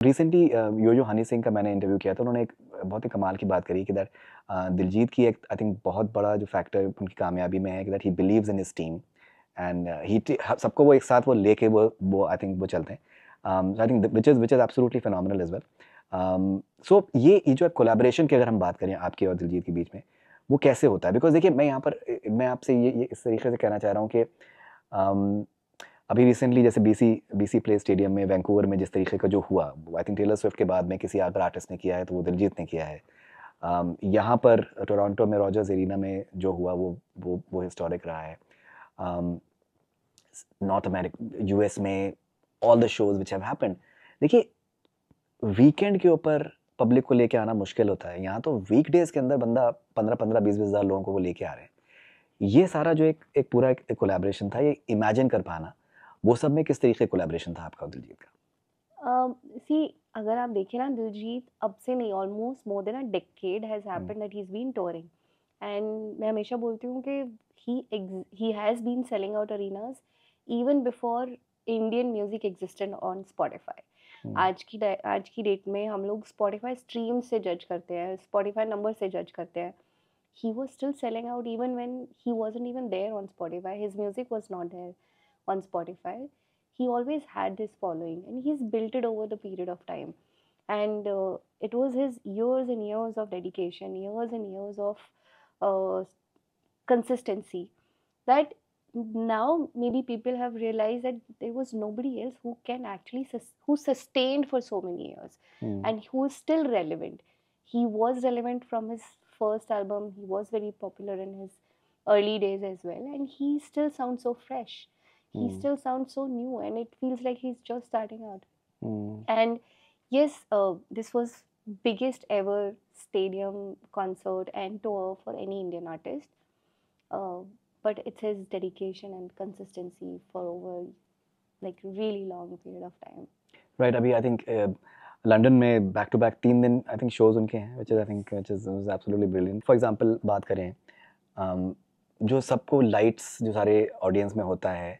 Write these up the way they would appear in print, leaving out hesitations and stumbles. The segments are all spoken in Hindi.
रिसेंटली यो हनी सिंह का मैंने इंटरव्यू किया था, उन्होंने एक बहुत ही कमाल की बात करी कि दैट दिलजीत की एक आई थिंक बहुत बड़ा जो फैक्टर उनकी कामयाबी में है कि that he believes in his team and he सबको वो एक साथ वो लेके वो आई थिंक वो चलते हैं। I think which is absolutely phenomenal as well. So ये जो कोलैबोरेशन की अगर हम बात करें आपके और दिलजीत के बीच में, वो कैसे होता है? बिकॉज देखिए मैं यहाँ पर मैं आपसे ये इस तरीके से कहना चाह रहा हूँ कि अभी रिसेंटली जैसे बीसी प्ले स्टेडियम में वैंकूवर में जिस तरीके का जो हुआ, आई थिंक टेलर स्विफ्ट के बाद में किसी अगर आर्टिस्ट ने किया है तो वो दिलजीत ने किया है। यहाँ पर टोरंटो में रॉजर्स एरिना में जो हुआ वो हिस्टोरिक रहा है। नॉर्थ अमेरिका यूएस में all the shows which have happened. देखिए वीकेंड के ऊपर पब्लिक को लेके आना मुश्किल होता है, यहाँ तो वीकडेज के अंदर बंदा 15-20 हज़ार लोगों को वो लेके आ रहे हैं। ये सारा जो एक पूरा एक कोलैबोरेशन था, ये इमेजिन कर पाना, वो सब में किस तरीके कोलैबोरेशन था आपका और दिलजीत का? सी अगर आप देखें ना, दिलजीत अब से नहीं, almost more than a decade has happened that he is been touring. And मैं हमेशा बोलती हूँ कि he has been selling out arenas even before Indian music existed on Spotify. आज की डेट में हम लोग स्पॉटिफाई स्ट्रीम से जज करते हैं, स्पॉटिफाई नंबर से जज करते हैं। he was still selling out even when he wasn't even there on Spotify. His music was not there on Spotify. He always had this following and he's built it over the period of time. And it was his years and years of dedication, years and years of uh, consistency that now maybe people have realized that there was nobody else who can actually who sustained for so many years and who is still relevant. He was relevant from his first album, he was very popular in his early days as well, and he still sounds so fresh, he still sounds so new, and it feels like he's just starting out. And yes, this was biggest ever stadium concert and tour for any Indian artist. uh, but it's his dedication and consistency for over like really long period of time. Right, अभी आई थिंक लंदन में बैक टू बैक 3 दिन आई थिंक शोज उनके हैं, which is I think which is absolutely brilliant. For example बात करें जो सबको लाइट्स जो सारे ऑडियंस में होता है,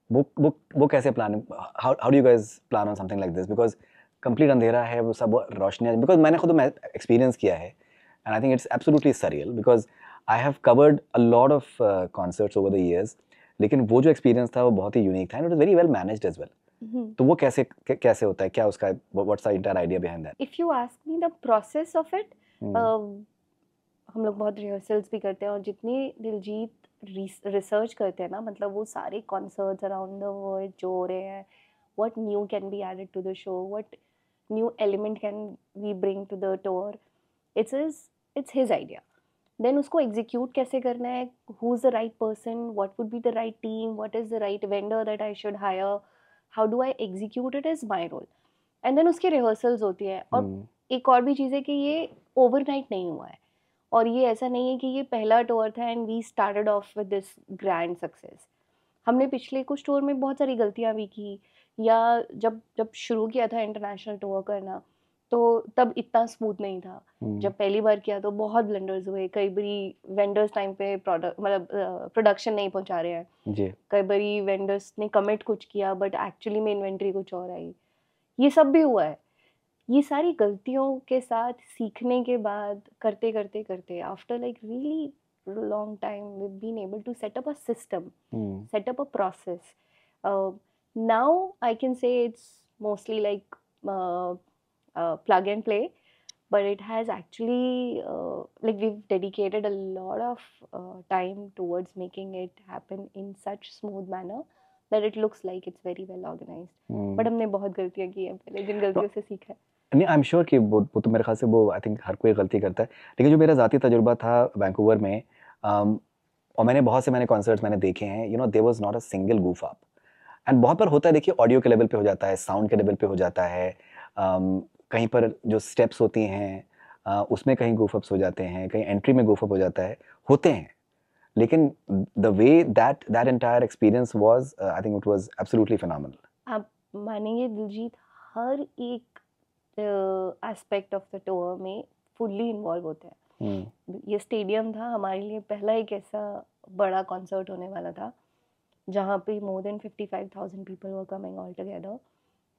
वो कैसे plan, how do you guys plan on something like this? Because complete अंधेरा है, वो सब रोशनियाँ, बिकॉज मैंने खुद एक्सपीरियंस किया है and I think it's absolutely surreal because I have covered a lot of concerts over the years, लेकिन वो जो एक्सपीरियंस था वो बहुत ही यूनिक था and it was very well managed as well. तो वो कैसे होता है, क्या उसका what's the entire idea behind that? If you ask me the process of it, हम लोग बहुत रिहर्सल्स भी करते हैं और जितनी दिलजीत रिसर्च करते हैं ना, मतलब वो सारे कॉन्सर्ट्स अराउंड द वर्ल्ड जो हो रहे हैं, what new can be added to the show, what new element can we bring to the tour, it's his idea. Then उसको एग्जीक्यूट कैसे करना है, who is the right person, what would be the right team, what is the right vendor that I should hire, how do I execute it, is my role. And then उसकी रिहर्सल्स होती है। और एक और भी चीज़ है कि ये ओवरनाइट नहीं हुआ है, और ये ऐसा नहीं है कि ये पहला टूर था and we started off with this grand success. हमने पिछले कुछ टूर में बहुत सारी गलतियाँ भी की, या जब जब शुरू किया था इंटरनेशनल टूर करना तो तब इतना स्मूथ नहीं था। जब पहली बार किया तो बहुत ब्लंडर्स हुए, कई बारी वेंडर्स टाइम पे प्रोडक्ट मतलब प्रोडक्शन नहीं पहुंचा रहे हैं जी, कई बारी वेंडर्स ने कमिट कुछ किया बट एक्चुअली में इन्वेंट्री कुछ और आई, ये सब भी हुआ है। ये सारी गलतियों के साथ सीखने के बाद करते करते करते after like really long time we've been able to set up a system, set up a process. Now I can say it's mostly like plug and play, but it has actually like we've dedicated a lot of time towards making it happen in such smooth manner that it looks like it's very well organized. But हमने बहुत गलतियाँ की हैं पहले, जिन गलतियों से सीखा है। नहीं, आई एम श्योर कि वो तो मेरे ख्याल से वो आई थिंक हर कोई गलती करता है, लेकिन जो मेरा ज़ाती तजुर्बा था वैंकूवर में, और मैंने बहुत से कॉन्सर्ट्स मैंने देखे हैं, you know there was not a single goof up. And बहुत बार होता है, देखिए ऑडियो के लेवल पे हो जाता है, साउंड के लेवल पे हो जाता है, कहीं पर जो स्टेप्स होती हैं उसमें कहीं गूफ अप्स हो जाते हैं, कहीं एंट्री में गूफ अप हो जाता है, होते हैं, लेकिन the way that entire experience was I think it was absolutely phenomenal. आप मानेंगे दिलजीत हर एक एस्पेक्ट ऑफ द टूर में फुल्ली इन्वॉल्व होते हैं। ये स्टेडियम था हमारे लिए पहला एक ऐसा बड़ा कॉन्सर्ट होने वाला था जहाँ पे more than 55,000 people were coming all together,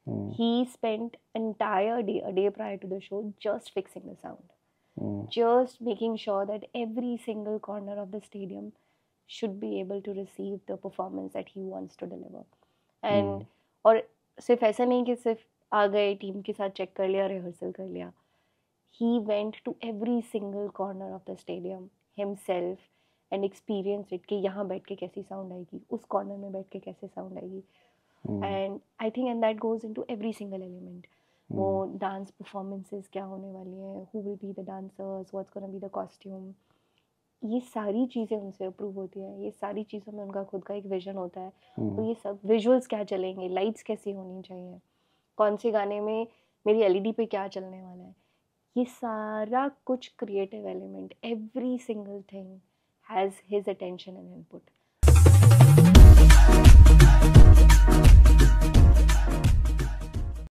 He spent entire day, a day prior to the show, just fixing the sound, just making sure that every single corner of the stadium should be able to receive the performance that he wants to deliver. And और सिर्फ ऐसा नहीं कि सिर्फ आ गए टीम के साथ चेक कर लिया, रिहर्सल कर लिया. He went to every single corner of the stadium himself and experienced it कि यहाँ बैठ के कैसी साउंड आएगी, उस कॉर्नर में बैठ के कैसे साउंड आएगी. And I think and that goes into every single element. वो डांस परफॉर्मेंसेस क्या होने वाली हैं, who will be the dancers, what's gonna be the costume, ये सारी चीज़ें उनसे अप्रूव होती हैं. ये सारी चीज़ों में उनका खुद का एक विजन होता है. तो ये सब विजुअल्स क्या चलेंगे, लाइट्स कैसी होनी चाहिए, कौन से गाने में मेरी एलईडी पे क्या चलने वाला है, ये सारा कुछ creative element, every single thing has his attention and input.